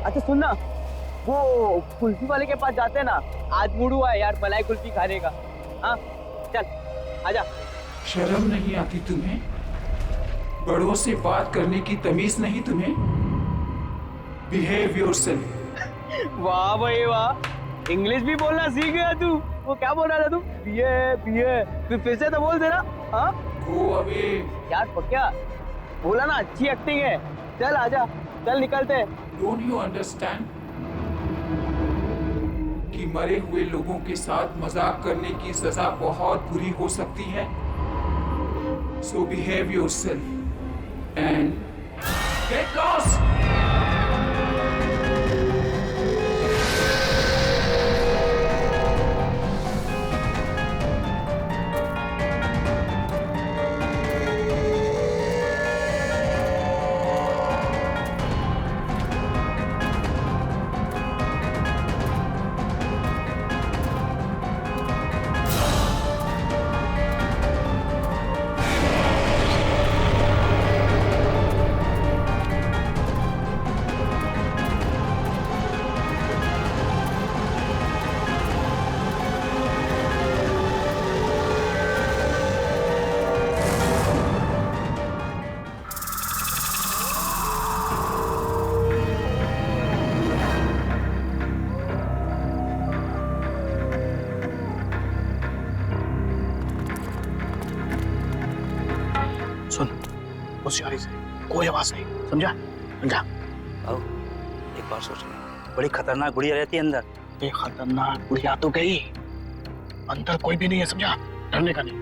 अच्छा सुन ना, वो कुल्फी वाले के पास जाते हैं ना, आज मूड हुआ है यार मलाई कुल्फी खाने का। हाँ चल आजा। शर्म नहीं आती तुम्हें? बड़ों से बात करने की तमीज नहीं तुम्हें? Behave yourself. वाह भाई वाह, इंग्लिश भी बोलना सीख गया तू। वो क्या बोल रहा था तू? बीए बीए, फिर से तो बोल देना। हाँ गो अवे। यार पक्या, बोला ना अच्छी एक्टिंग है। चल आजा, चल निकलते हैं। डोंट यू अंडरस्टैंड कि मरे हुए लोगों के साथ मजाक करने की सजा बहुत बुरी हो सकती है? So behave yourself and get lost. होशियारी से, कोई आवाज नहीं, समझा? समझा? आओ, एक बार सोच ले, बड़ी खतरनाक गुड़िया रहती है अंदर। ये खतरनाक गुड़िया तो गई, अंदर कोई भी नहीं है, समझा? डरने का नहीं।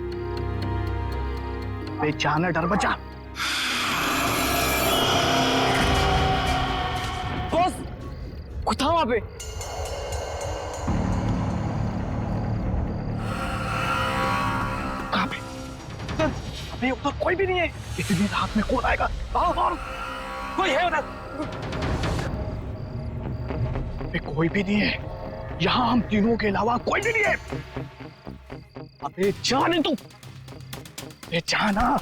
बेचाना डर बचा। बॉस, कुछ था वहां पे। कहाँ पे? अबे उधर कोई भी नहीं है। इतनी रात में कौन आएगा? आओ, आओ। कोई है उधर? अबे कोई भी नहीं है। यहाँ हम तीनों के अलावा कोई भी नहीं है। अबे जाने तू, अबे जाना।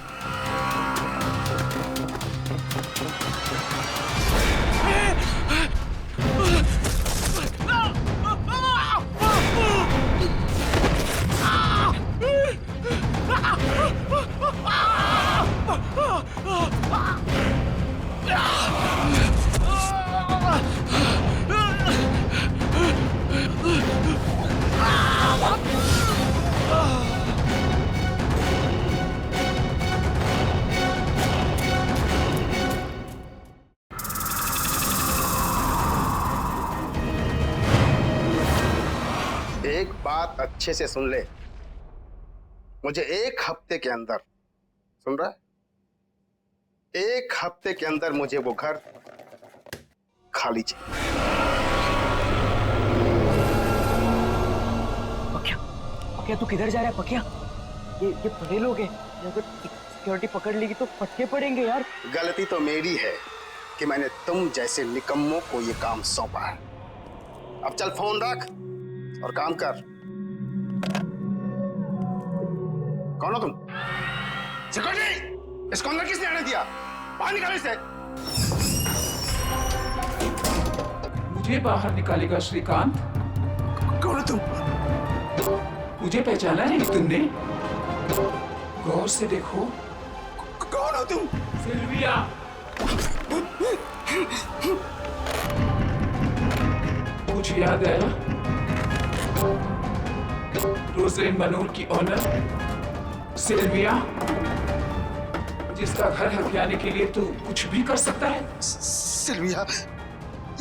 एक बात अच्छे से सुन ले, मुझे एक हफ्ते के अंदर, सुन रहा है? एक हफ्ते के अंदर मुझे वो घर खाली चाहिए। पक्या, पक्या तू किधर जा रहा है पक्या? ये बड़े लोग हैं, अगर सिक्योरिटी पकड़ लेगी तो फटके पड़ेंगे यार। गलती तो मेरी है कि मैंने तुम जैसे निकम्मों को ये काम सौंपा है। अब चल फोन रख और काम कर। कौन हो तुम? सिक्योरिटी, इसको अंदर किसने आने दिया? बाहर निकालो इसे। मुझे बाहर निकालेगा श्रीकांत? कौन हो तुम? मुझे पहचाना नहीं तुमने? गौर से देखो। कौन हो तुम? सिल्विया। कुछ याद आया? रोजलिन मनोर की ऑनर सिल्विया, जिसका घर हथियाने के लिए तू कुछ भी कर सकता है। सिल्विया,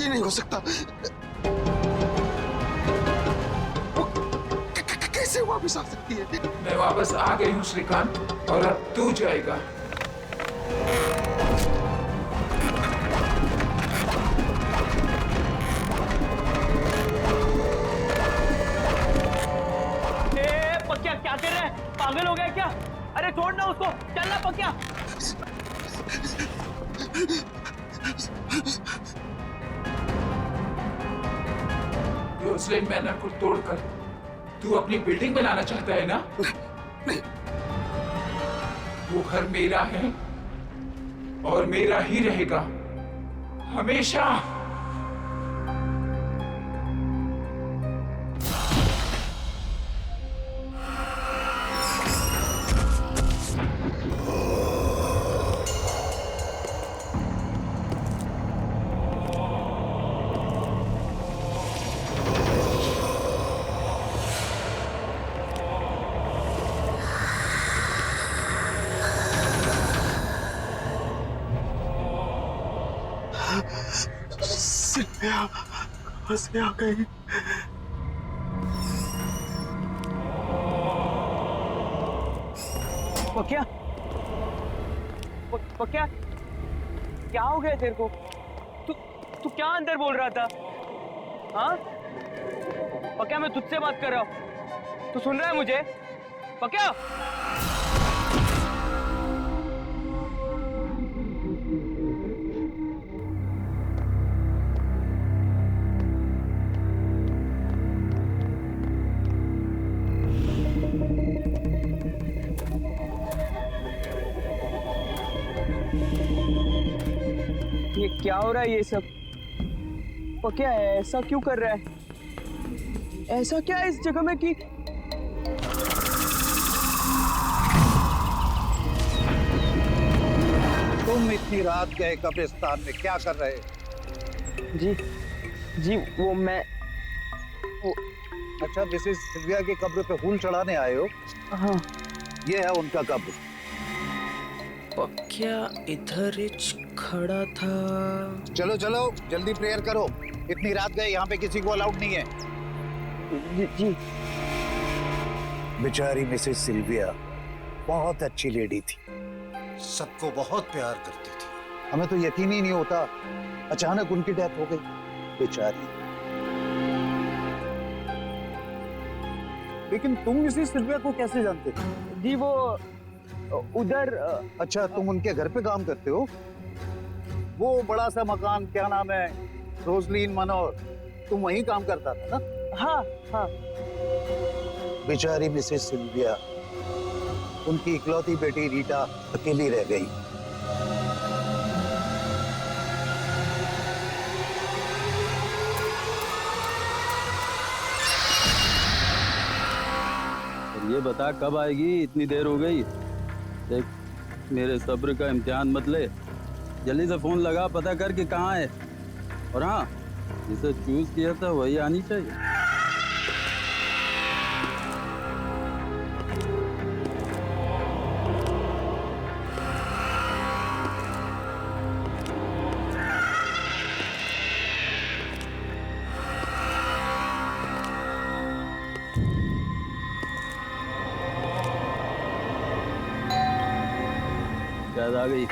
ये नहीं हो सकता। कैसे वापस आ सकती है? मैं वापस आ गई हूँ श्रीकांत, और अब तू जाएगा। पक्या क्या कर रहा है? पागल हो गया क्या? अरे छोड़ ना उसको, चलना पक्या। रोजलिन मैनर को तोड़कर तू अपनी बिल्डिंग बनाना चाहता है ना? नहीं। वो घर मेरा है और मेरा ही रहेगा, हमेशा। सिल्विया कहाँ से आ गई? पक्या, पक्या, क्या हो गया तेरे को? तू क्या अंदर बोल रहा था? हाँ पक्या, मैं तुझसे बात कर रहा हूँ, तू सुन रहा है मुझे? पक्या, ये क्या हो रहा है ये सब? पक्या ऐसा क्यों कर रहा है? ऐसा क्या है इस जगह में कि तुम इतनी रात गए कब्रिस्तान में क्या कर रहे? जी वो मैं अच्छा, मिसेस सिल्विया की कब्र पे फूल चढ़ाने आए हो? हाँ ये है उनका कब्र। पक्या इधर ही खड़ा था। चलो चलो जल्दी प्रेयर करो, इतनी रात गए, यहाँ पे किसी को अलाउड नहीं है। जी। बेचारी मिसेस सिल्विया बहुत अच्छी लेडी थी, सबको बहुत प्यार करती थी। हमें तो यकीन ही नहीं होता अचानक उनकी डेथ हो गई, बेचारी। लेकिन तुम मिसेस सिल्विया को कैसे जानते थे? जी वो उधर अच्छा, तुम उनके घर पे काम करते हो? वो बड़ा सा मकान, क्या नाम है, रोजलीन मनोर, तुम वहीं काम करता था ना? हाँ। बेचारी मिसेस सिल्विया, उनकी इकलौती बेटी रीटा अकेली रह गई। ये बता कब आएगी? इतनी देर हो गई। देख, मेरे सब्र का इम्तिहान मत ले, जल्दी से फोन लगा, पता कर कि कहाँ है। और हाँ, जिसे चूज किया था वही आनी चाहिए। शायद आ गई।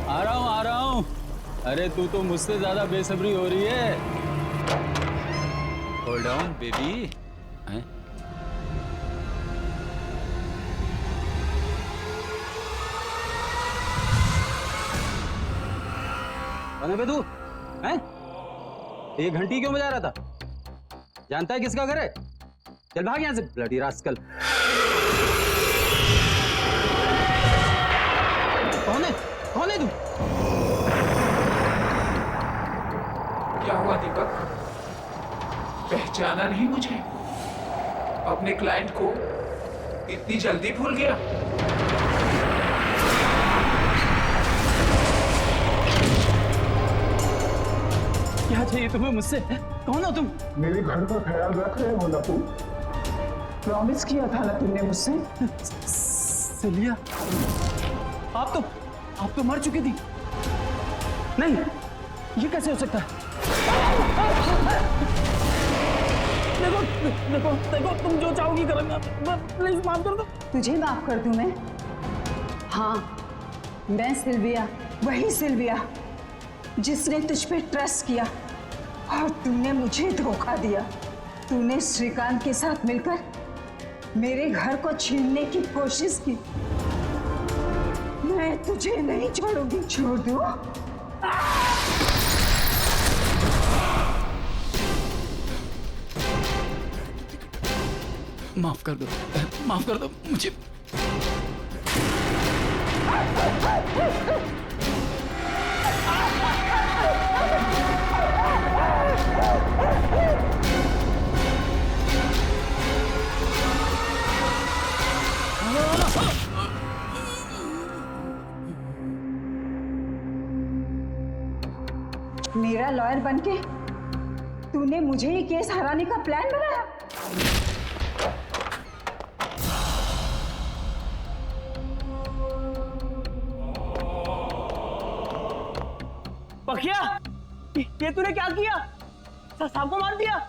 आ रहा हूँ। अरे तू तो मुझसे ज्यादा बेसब्री हो रही है। Hold on baby. कौन है तू? हैं? ये घंटी क्यों बजा रहा था? जानता है किसका घर है? चल भाग यहाँ से, ब्लडी रास्कल। कौन है? कौन है तू? क्या हुआ दीपक? पहचाना नहीं मुझे? अपने क्लाइंट को इतनी जल्दी भूल गया? क्या चाहिए तुम्हें मुझसे? कौन हो तुम? मेरे घर का ख्याल रख रहे हो ना तुम? प्रॉमिस किया था ना तुमने मुझसे? सिल्विया, आप तो मर चुकी थी। नहीं, ये कैसे हो सकता है? देखो, तुम जो चाहोगी करूंगा। प्लीज माफ कर दो। तुझे माफ कर दूं मैं? हाँ, मैं सिल्विया, वही सिल्विया जिसने तुझ पे ट्रस्ट किया और तूने मुझे धोखा दिया। तूने श्रीकांत के साथ मिलकर मेरे घर को छीनने की कोशिश की। मैं तुझे नहीं छोड़ूंगी। छोड़ दूं? माफ कर दो मुझे। मेरा लॉयर बनके तूने मुझे ये केस हराने का प्लान बनाया। पकिया, ये तूने क्या किया? सांप को मार दिया?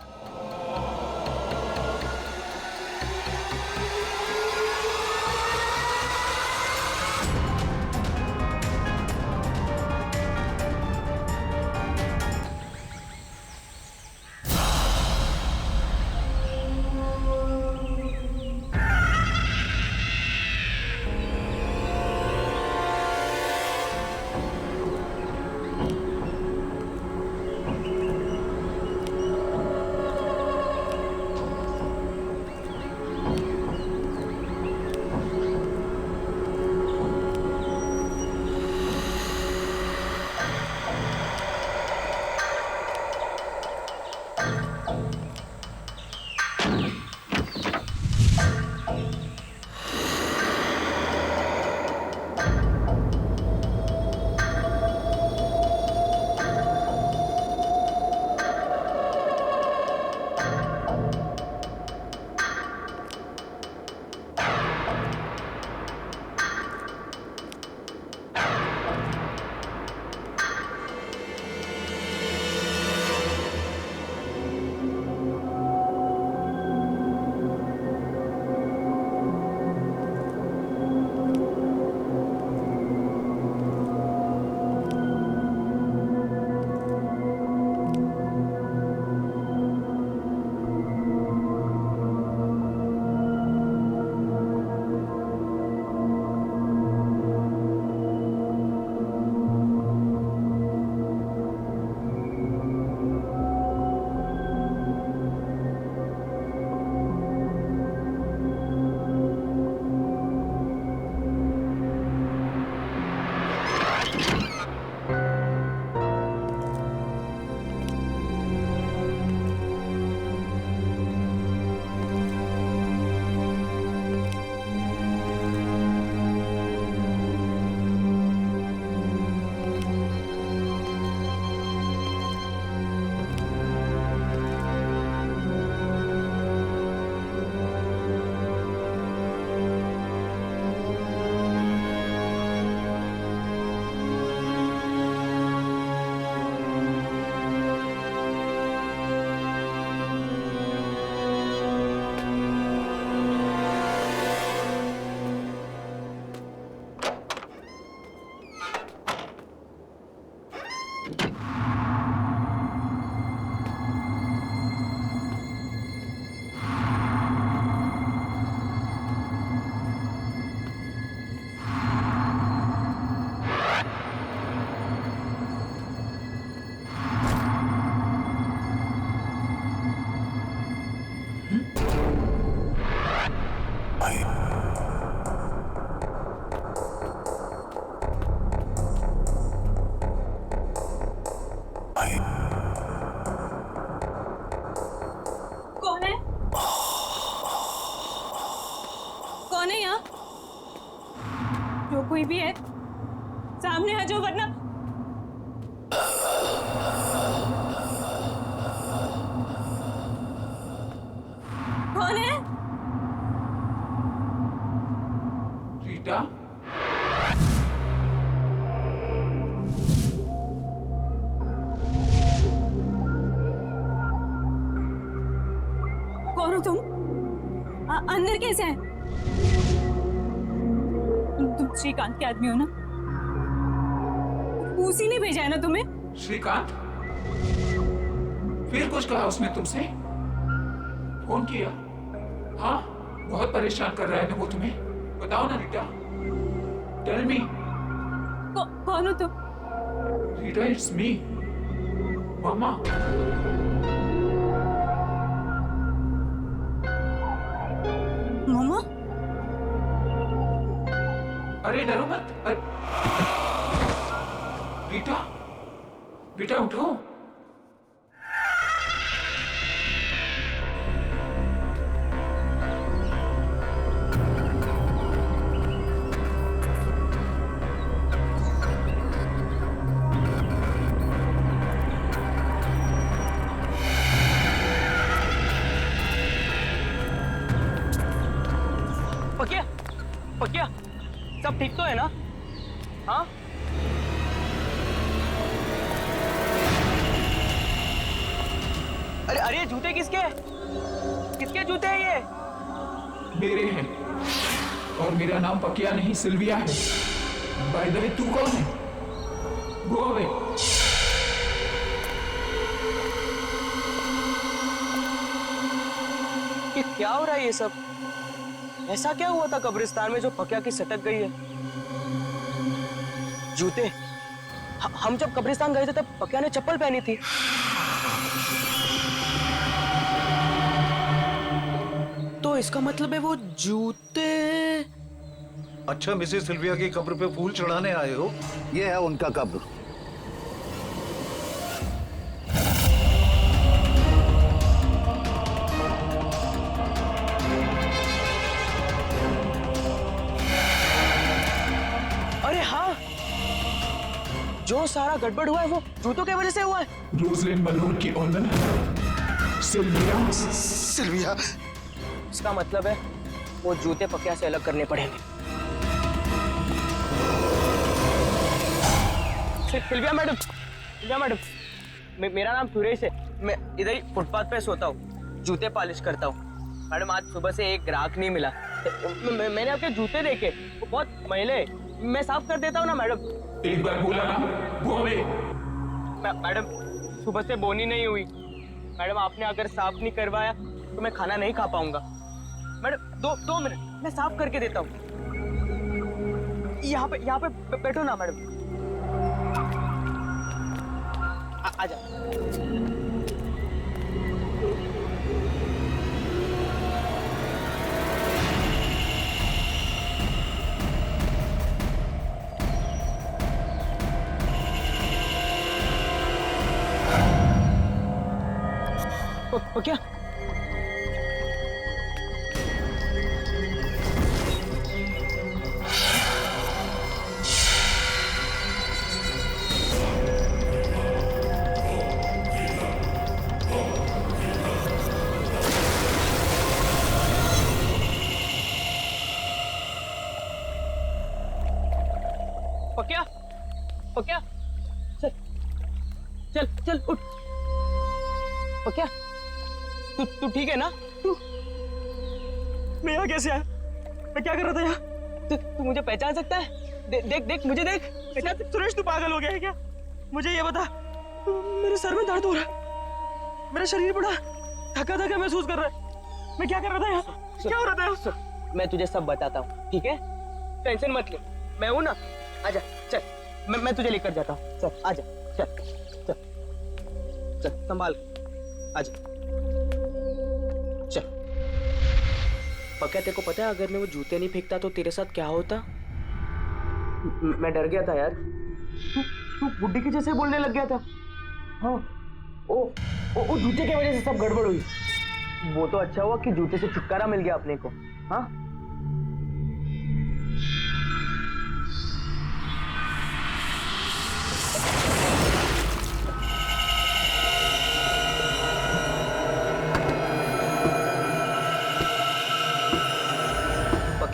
कोई भी है सामने आ जाओ वरना। कौन है? रीटा, कौन हो तुम? अंदर कैसे हैं? तुम श्रीकांत के आदमी हो ना? उसी ने भेजा है ना तुम्हें? श्रीकांत? फिर कुछ कहा उसने तुमसे? फोन किया? हाँ, बहुत परेशान कर रहा है ना वो तुम्हें? बताओ ना रीटा, टेल मी। कौन हो तुम? रीटा, इट्स मी, मामा। मामा? अरे डरो मत। रीटा, बेटा उठो। पकिया, पकिया, सब ठीक तो है ना? हाँ? अरे अरे जूते किसके हैं? किसके जूते हैं ये? मेरे हैं, और मेरा नाम पकिया नहीं सिल्विया है। बाय द वे, तू कौन है? Go away. ये क्या हो रहा है ये सब? ऐसा क्या हुआ था कब्रिस्तान में जो पकिया की सटक गई है? जूते, हम जब कब्रिस्तान गए थे तब पकिया ने चप्पल पहनी थी। तो इसका मतलब है वो जूते। अच्छा, मिसेस सिल्विया की कब्र पे फूल चढ़ाने आए हो? ये है उनका कब्र। अरे हाँ, जो सारा गड़बड़ हुआ है वो जूतों की वजह से हुआ है। रोजलिन मलोन की ऑनर सिल्विया। सिल्विया, इसका मतलब है वो जूते पकिया से अलग करने पड़ेंगे। सिल्विया मैडम, मेरा नाम सुरेश है। मैं इधर ही फुटपाथ पे सोता हूँ, जूते पॉलिश करता हूँ। मैडम, आज सुबह से एक ग्राहक नहीं मिला। मैंने आपके जूते देखे, वो बहुत मैले हैं। मैं साफ कर देता हूँ ना मैडम। एक बार बोला ना, गो अवे। मैडम, सुबह से बोनी नहीं हुई। मैडम, आपने अगर साफ नहीं करवाया तो मैं खाना नहीं खा पाऊंगा। मैडम, दो मिनट, मैं साफ करके देता हूँ। यहाँ पे बैठो ना मैडम। आजा। क्या? पक्या, चल उठ। पक्या, तू ठीक है ना? मैं यहाँ कैसे आया? मैं क्या कर रहा था यहाँ? तू मुझे पहचान सकता है? देख मुझे देख। सुरेश, तू पागल हो गया है क्या? मुझे ये बता, मेरे सर में दर्द हो रहा है, मेरा शरीर बड़ा थका महसूस कर रहा है। मैं क्या कर रहा था यहाँ? क्या हो रहा था? मैं तुझे सब बताता हूँ, ठीक है? टेंशन मत ले, मैं हूँ ना। आजा, चल, मैं तुझे लेकर जाता हूँ। चल आजा, चल संभाल, आजा, चल। पक्या, तेरे को पता है अगर मैं वो जूते नहीं फेंकता तो तेरे साथ क्या होता? मैं डर गया था यार। तू बुड्ढी के जैसे बोलने लग गया था। हाँ, ओ जूते की वजह से सब गड़बड़ हुई। वो तो अच्छा हुआ कि जूते से छुटकारा मिल गया अपने को। हाँ,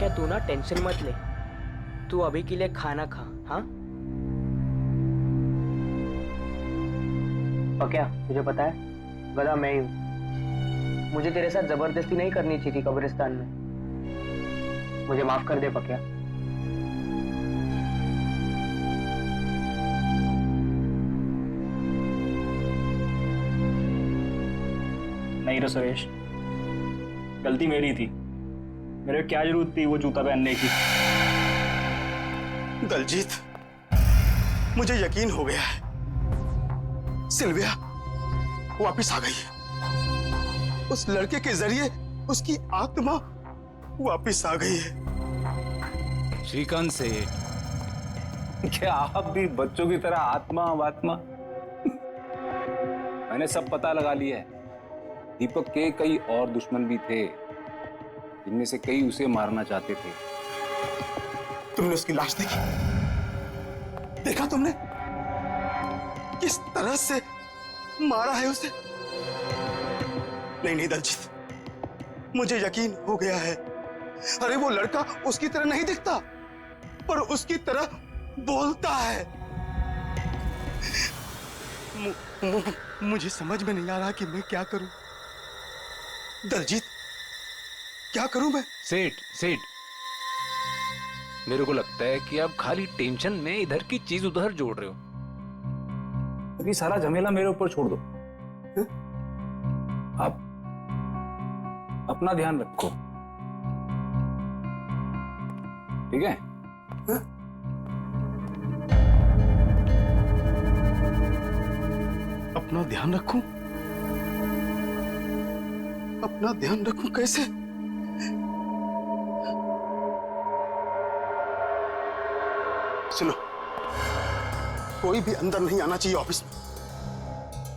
तू ना टेंशन मत ले, तू अभी के लिए खाना खा। हाँ पक्या, तुझे पता है गधा मैं ही हूँ। मुझे तेरे साथ जबरदस्ती नहीं करनी चाहिए थी कब्रिस्तान में। मुझे माफ कर दे पक्या। नहीं रे सुरेश, गलती मेरी थी। मेरे क्या जरूरत थी वो जूता पहनने की? दलजीत, मुझे यकीन हो गया है, सिल्विया वापिस आ गई है। उस लड़के के जरिए उसकी आत्मा वापिस आ गई है। श्रीकांत से क्या आप भी बच्चों की तरह आत्मा? मैंने सब पता लगा लिया है। दीपक के कई और दुश्मन भी थे, जिनमें से कई उसे मारना चाहते थे। तुमने उसकी लाश देखी? देखा तुमने किस तरह से मारा है उसे? नहीं दलजीत, मुझे यकीन हो गया है। अरे वो लड़का उसकी तरह नहीं दिखता, पर उसकी तरह बोलता है। मुझे समझ में नहीं आ रहा कि मैं क्या करूं। दलजीत, क्या करूं मैं? सेठ सेठ, मेरे को लगता है कि आप खाली टेंशन में इधर की चीज उधर जोड़ रहे हो। अभी सारा झमेला मेरे ऊपर छोड़ दो। आप अपना ध्यान रखो, ठीक है? अपना ध्यान रखूं? अपना ध्यान रखूं कैसे? सुनो, कोई भी अंदर नहीं आना चाहिए ऑफिस में।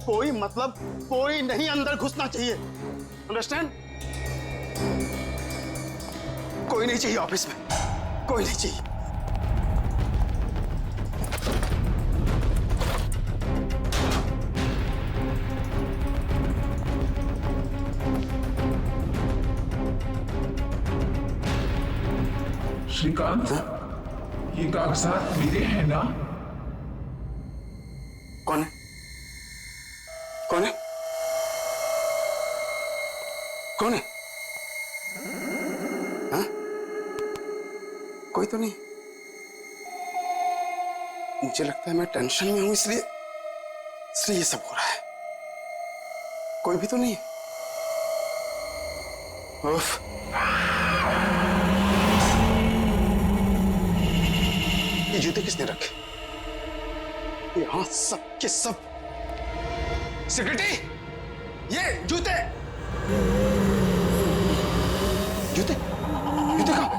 कोई मतलब कोई नहीं अंदर घुसना चाहिए। अंडरस्टैंड? कोई नहीं चाहिए ऑफिस में, कोई नहीं चाहिए। श्रीकांत, ये कागजात मेरे हैं ना? कौन है? कौन है? कौन है? हाँ? कोई तो नहीं। मुझे लगता है मैं टेंशन में हूं, इसलिए ये सब हो रहा है। कोई भी तो नहीं है। उफ। ये जूते किसने रखे? यहाँ सब के सब। सेक्रेटरी, ये जूते जूते जूते कहाँ?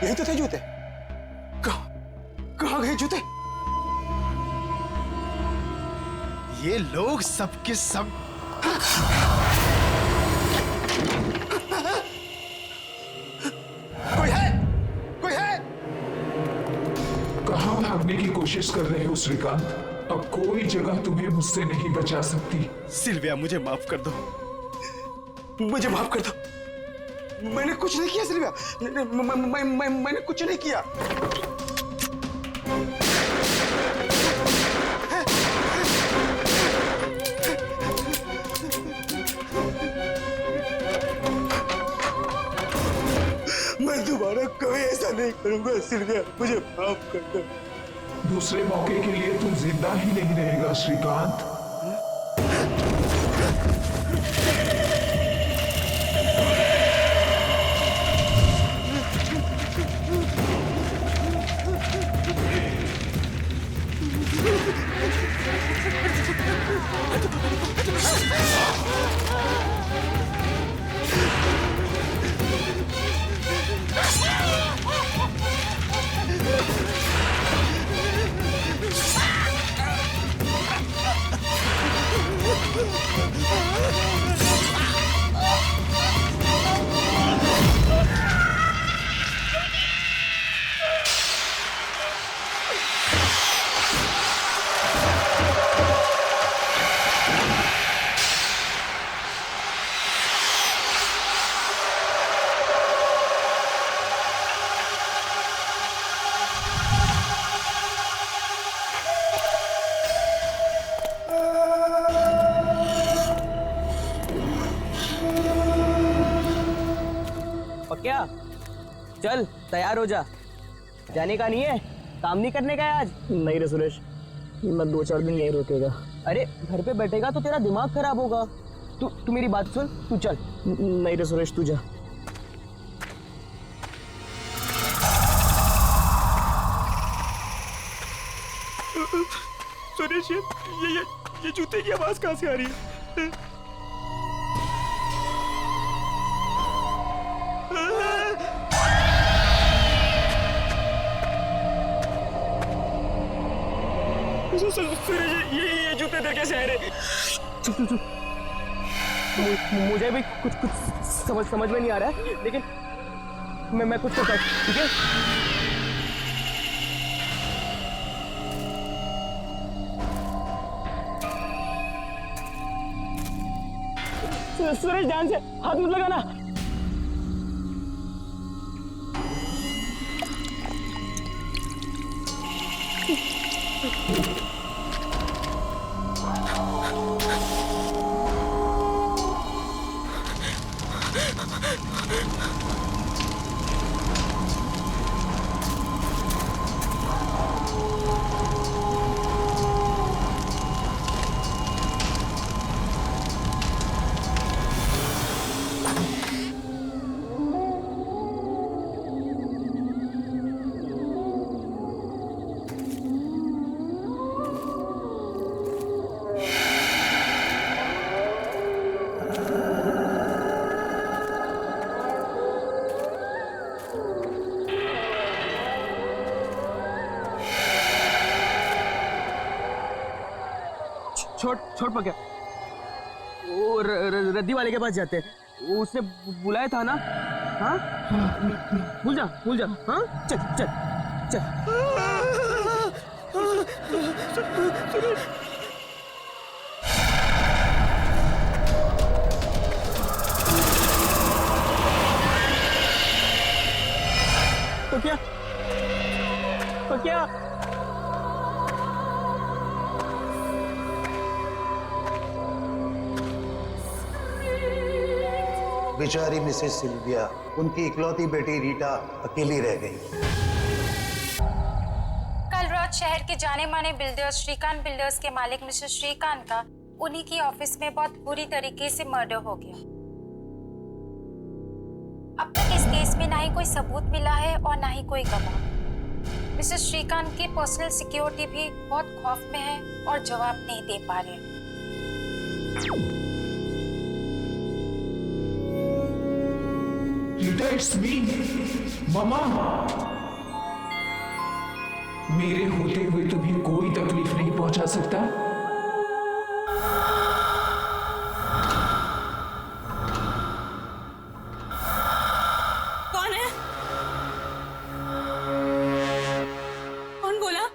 यही तो थे जूते। कहाँ गए जूते? ये लोग सब के सब कोई है? कोई है? कहाँ भागने की कोशिश कर रहे हो श्रीकांत? अब कोई जगह तुम्हें मुझसे नहीं बचा सकती। सिल्विया, मुझे माफ कर दो। मुझे माफ कर दो। मैंने कुछ नहीं किया सिल्विया। मैंने कुछ नहीं किया। मैं दोबारा कभी ऐसा नहीं करूंगा सिल्विया, मुझे माफ कर दो। दूसरे मौके के लिए तुम जिंदा ही नहीं रहेगा श्रीकांत। क्या? चल तैयार हो जा। जाने का नहीं है? काम नहीं करने का है आज? नहीं रे सुरेश, मैं 2-4 दिन यहीं रुकेगा। अरे घर पे बैठेगा तो तेरा दिमाग खराब होगा। तू मेरी बात सुन, तू चल। नहीं रे सुरेश, तू जा। सुरेश, ये जूते की आवाज कहाँ से आ रही है? ये जूते तेरे कैसे आ रहे? मुझे भी कुछ समझ में नहीं आ रहा है, लेकिन मैं कुछ करता हूँ, ठीक है? सुरेश, ध्यान से हाथ मत लगाना। छोड़ पक्या, वो रद्दी वाले के पास जाते हैं, उसने बुलाया था ना। हाँ भूल जा। हाँ चल चल चल। पक्या बेचारी मिसेस सिल्विया, उनकी इकलौती बेटी रीटा अकेली रह गई। कल रात शहर के जाने माने बिल्डर्स श्रीकांत बिल्डर्स के मालिक मिस्टर श्रीकांत का उन्हीं की ऑफिस में बहुत बुरी तरीके से मर्डर हो गया। अब तक इस केस में ना ही कोई सबूत मिला है और ना ही कोई गवाह। मिस्टर श्रीकांत की पर्सनल सिक्योरिटी भी बहुत खौफ में है और जवाब नहीं दे पा रहे। It's me, मामा। मेरे होते हुए तुम्हें कोई तकलीफ नहीं पहुंचा सकता। कौन है? कौन बोला?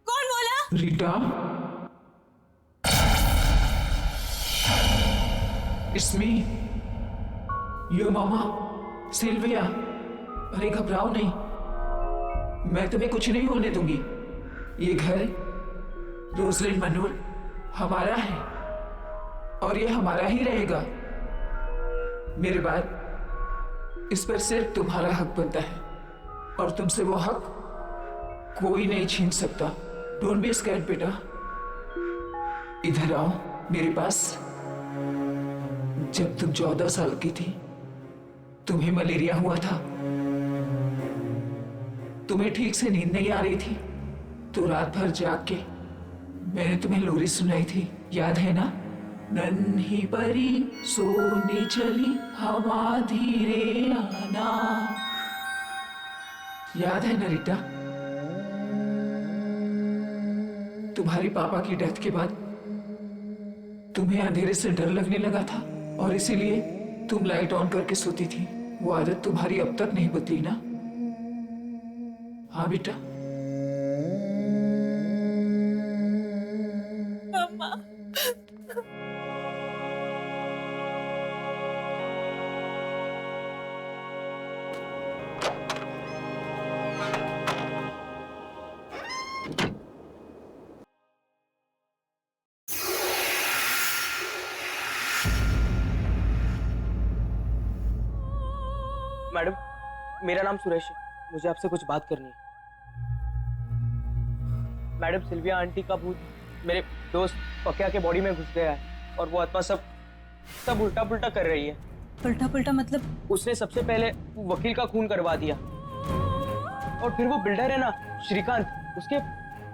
कौन बोला? Rita, it's me, yo mama, Sylvia. अरे घबराओ नहीं, मैं तुम्हें कुछ नहीं होने दूंगी। ये घर रोजलिन मनोर हमारा है और ये हमारा ही रहेगा। मेरे बाद इस पर सिर्फ तुम्हारा हक बनता है और तुमसे वो हक कोई नहीं छीन सकता। डोंट बी स्कैर्ड बेटा, इधर आओ मेरे पास। जब तुम 14 साल की थी, तुम्हें मलेरिया हुआ था, तुम्हें ठीक से नींद नहीं आ रही थी, तो रात भर जाग के मैंने तुम्हें लोरी सुनाई थी, याद है ना? नन्ही परी सोने चली हवा धीरे आना, याद है ना रीटा? तुम्हारे पापा की डेथ के बाद तुम्हें अंधेरे से डर लगने लगा था और इसीलिए तुम लाइट ऑन करके सोती थी। वो आदत तुम्हारी अब तक नहीं बदली ना? हाँ बेटा। मम्मा। मैडम, मेरा नाम सुरेश है, मुझे आपसे कुछ बात करनी है। मैडम, सिल्विया आंटी का भूत मेरे दोस्त पक्या के बॉडी में घुस गया है और वो आत्मा सब उल्टा पुल्टा कर रही है। उल्टा पुल्टा मतलब? उसने सबसे पहले वकील का खून करवा दिया और फिर वो बिल्डर है ना श्रीकांत, उसके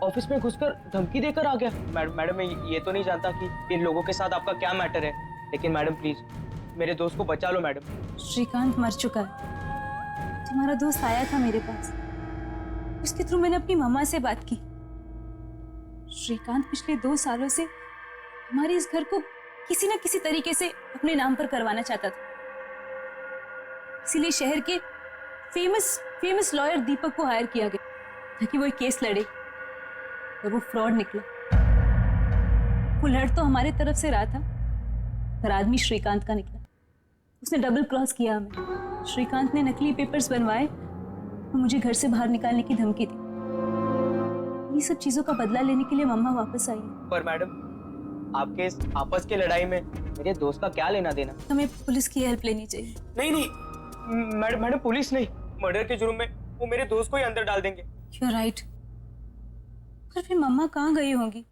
ऑफिस में घुसकर धमकी देकर आ गया। मैडम, मैं ये तो नहीं जानता कि इन लोगों के साथ आपका क्या मैटर है, लेकिन मैडम प्लीज मेरे दोस्त को बचा लो। मैडम, श्रीकांत मर चुका है। तुम्हारा दोस्त आया था मेरे पास, उसके थ्रू मैंने अपनी मम्मा से बात की। श्रीकांत पिछले 2 सालों से हमारे इस घर को किसी न किसी तरीके से अपने नाम पर करवाना चाहता था, इसीलिए शहर के फेमस लॉयर दीपक को हायर किया गया ताकि वो एक केस लड़े, और वो फ्रॉड निकला। वो लड़ तो हमारे तरफ से रहा था, पर आदमी श्रीकांत का निकला। उसने डबल क्रॉस किया हमें। श्रीकांत ने नकली पेपर्स बनवाए और मुझे घर से बाहर निकालने की धमकी दी। इन्हीं सब चीजों का बदला लेने के लिए मम्मा वापस आई है। पर मैडम, आपके इस आपस की लड़ाई में मेरे दोस्त का क्या लेना देना? हमें पुलिस की हेल्प लेनी चाहिए। नहीं नहीं मैडम, मैडम पुलिस नहीं, मर्डर के जुर्म में वो मेरे दोस्त को ही अंदर डाल देंगे। You're right. पर फिर मम्मा कहाँ गई होंगी?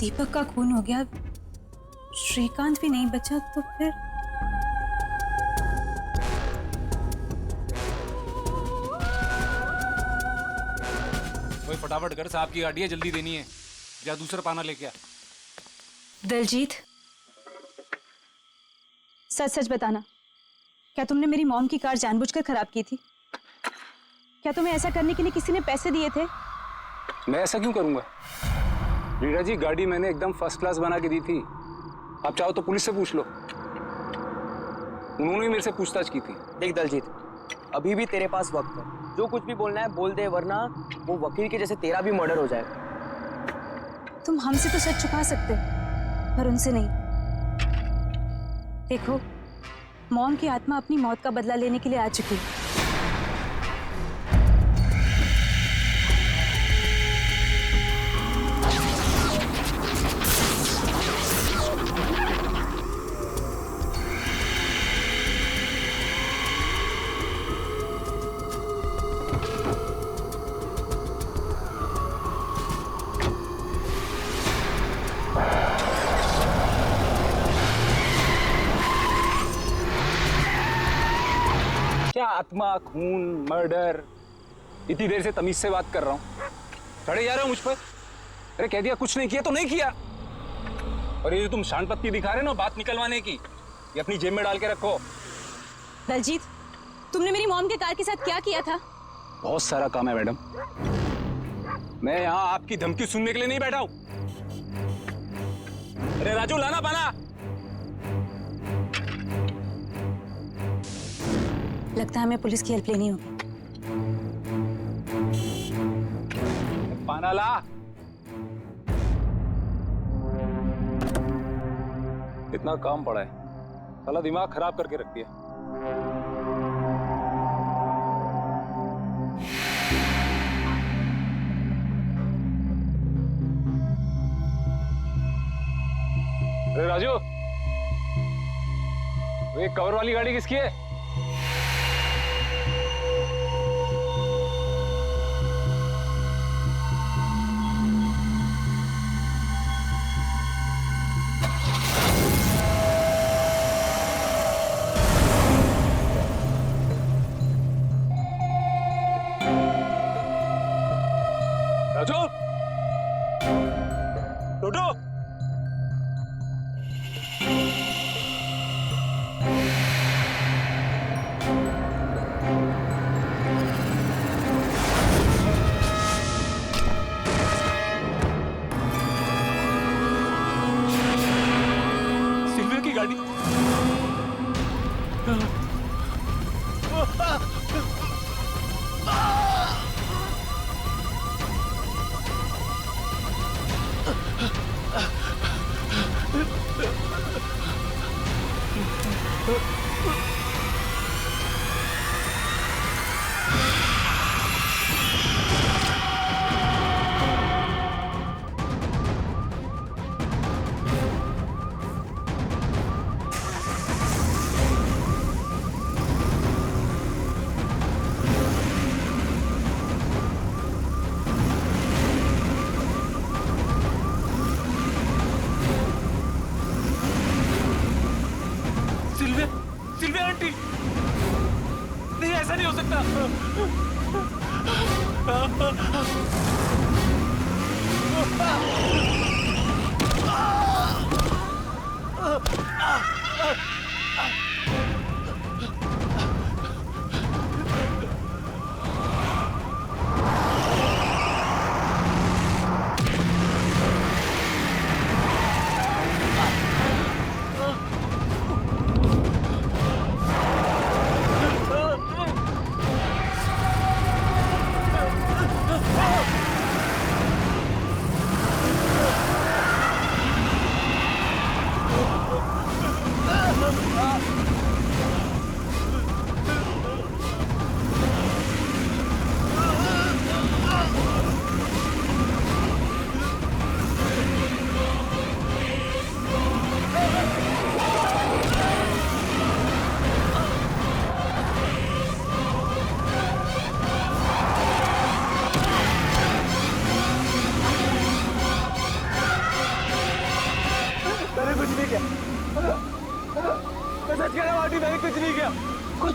दीपक का खून हो गया, श्रीकांत भी नहीं बचा, तो फिर वही फटाफट कर, साहब की गाड़ी है, जल्दी देनी है। जा दूसरा पाना लेके आ। दलजीत, सच सच बताना, क्या तुमने मेरी मॉम की कार जानबूझकर खराब की थी? क्या तुम्हें ऐसा करने के लिए किसी ने पैसे दिए थे? मैं ऐसा क्यों करूंगा? रीना जी, गाड़ी मैंने एकदम फर्स्ट क्लास बना के दी थी। आप चाहो तो पुलिस से पूछ लो, उन्होंने मेरे से पूछताछ की थी। देख दलजीत, अभी भी तेरे पास वक्त है, जो कुछ भी बोलना है बोल दे, वरना वो वकील के जैसे तेरा भी मर्डर हो जाएगा। तुम हमसे तो सच छुपा सकते, पर उनसे नहीं। देखो, मॉम की आत्मा अपनी मौत का बदला लेने के लिए आ चुकी है। क्या आत्मा, खून, मर्डर? इतनी देर से तमीज से बात कर रहा हूँ, चढ़े जा रहे हो मुझ पर। अरे कह दिया कुछ नहीं किया तो नहीं किया। और ये जो तुम शानपत्ती दिखा रहे हो ना बात निकलवाने की, ये अपनी जेब में डाल के रखो। दलजीत, तुमने मेरी मॉम के कार के साथ क्या किया था? बहुत सारा काम है मैडम, मैं यहाँ आपकी धमकी सुनने के लिए नहीं बैठा हूँ। अरे राजू, लाना पाना। लगता है हमें पुलिस की हेल्प लेनी होगी। पाना ला। इतना काम पड़ा है, साला दिमाग खराब करके रख दिया। अरे राजू, वो ये कवर वाली गाड़ी किसकी है? राजू, टोटो, सिल्विया की गाड़ी। सिल्विया आंटी, नहीं ऐसा नहीं हो सकता।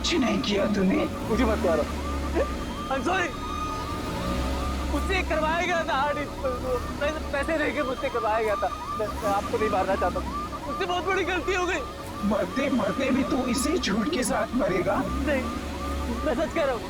कुछ नहीं किया तूने। मुझे मत मारो। I'm sorry। मुझसे करवाया गया था पैसे देके मुझसे करवाया गया था। मैं आपको नहीं मारना चाहता, मुझसे बहुत बड़ी गलती हो गई। मरते मरते भी तू इसी झूठ के साथ मरेगा? नहीं, मैं सच कह रहा हूँ।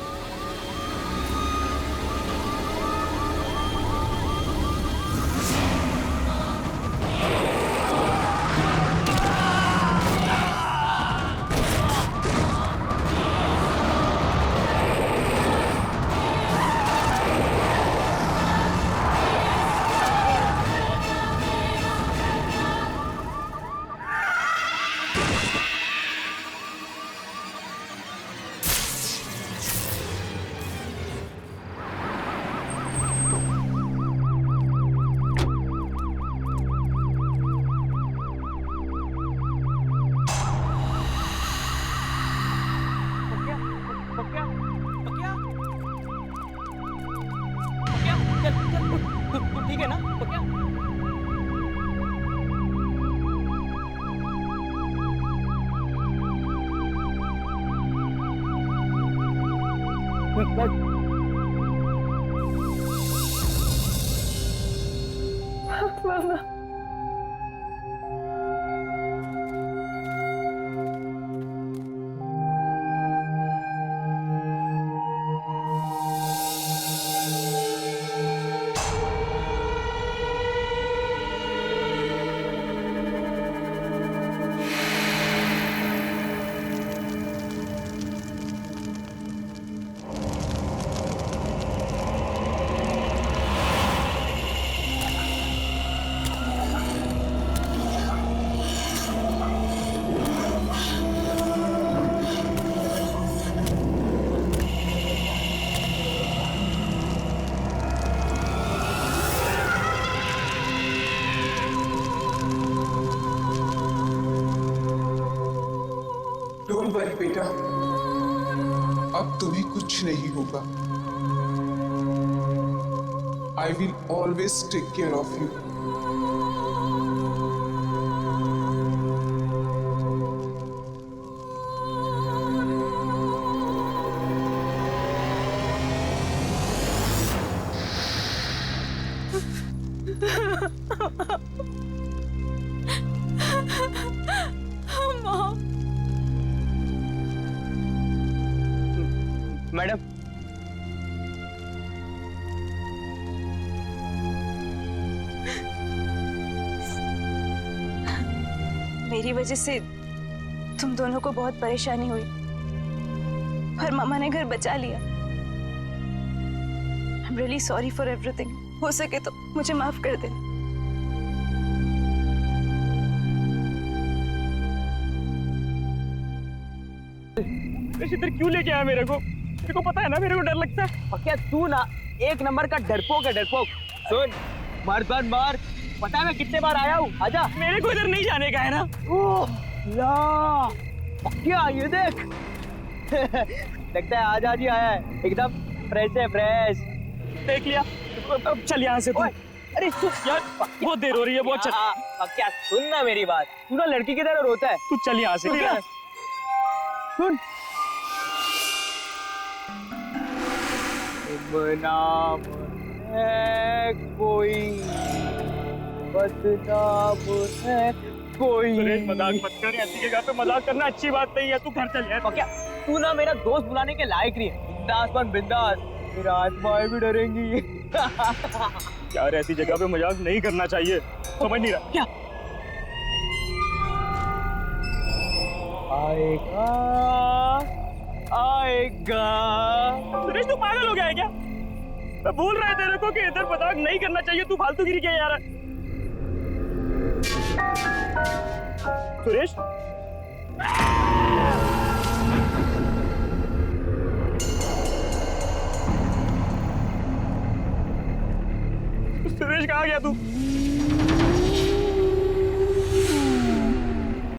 ठीक है ना? तो क्या? मामा। डोंट वरी बेटा, अब तुम्हें कुछ नहीं होगा। I will always take care of you. Madam, मेरी वजह से तुम दोनों को बहुत परेशानी हुई, पर मामा ने घर बचा लिया। I am really sorry for everything. हो सके तो मुझे माफ कर दे। इधर क्यों लेके आया मेरे को? तेरे को पता है ना मेरे को डर लगता है। और क्या तू ना एक नंबर का डरपोक है, डरपोक। सुन, मार। पता है मैं कितने बार आया हूँ? आजा। मेरे को इधर नहीं जाने का है ना। ओह ला, क्या ये देख। लगता है आज ही आया है, एकदम फ्रेश है, फ्रेश। देख लिया। अब चल यहाँ से तू। अरे यार बहुत देर हो रही है, बहुत चल। क्या सुन ना मेरी बात, तू ना लड़की की तरह रोता है। तू चल यहाँ से। सुन, बदनाम है कोई, बदनाम है कोई। मजाक मत कर, ऐसी जगह पे मजाक करना अच्छी बात नहीं है। तू घर चल यार। क्या तू ना मेरा दोस्त बुलाने के लायक नहीं है। बिंदास बन, बिंदास। मेरा आत्माएं भी डरेंगी। यार ऐसी जगह पे मजाक नहीं करना चाहिए, समझ नहीं रहा क्या? आएगा आएगा। सुरेश तू पागल हो गया है क्या? मैं बोल रहा है तेरे को कि इधर मजाक नहीं करना चाहिए। तू फालतू गिरी क्या यार? सुरेश सुरेश कहाँ गया तू?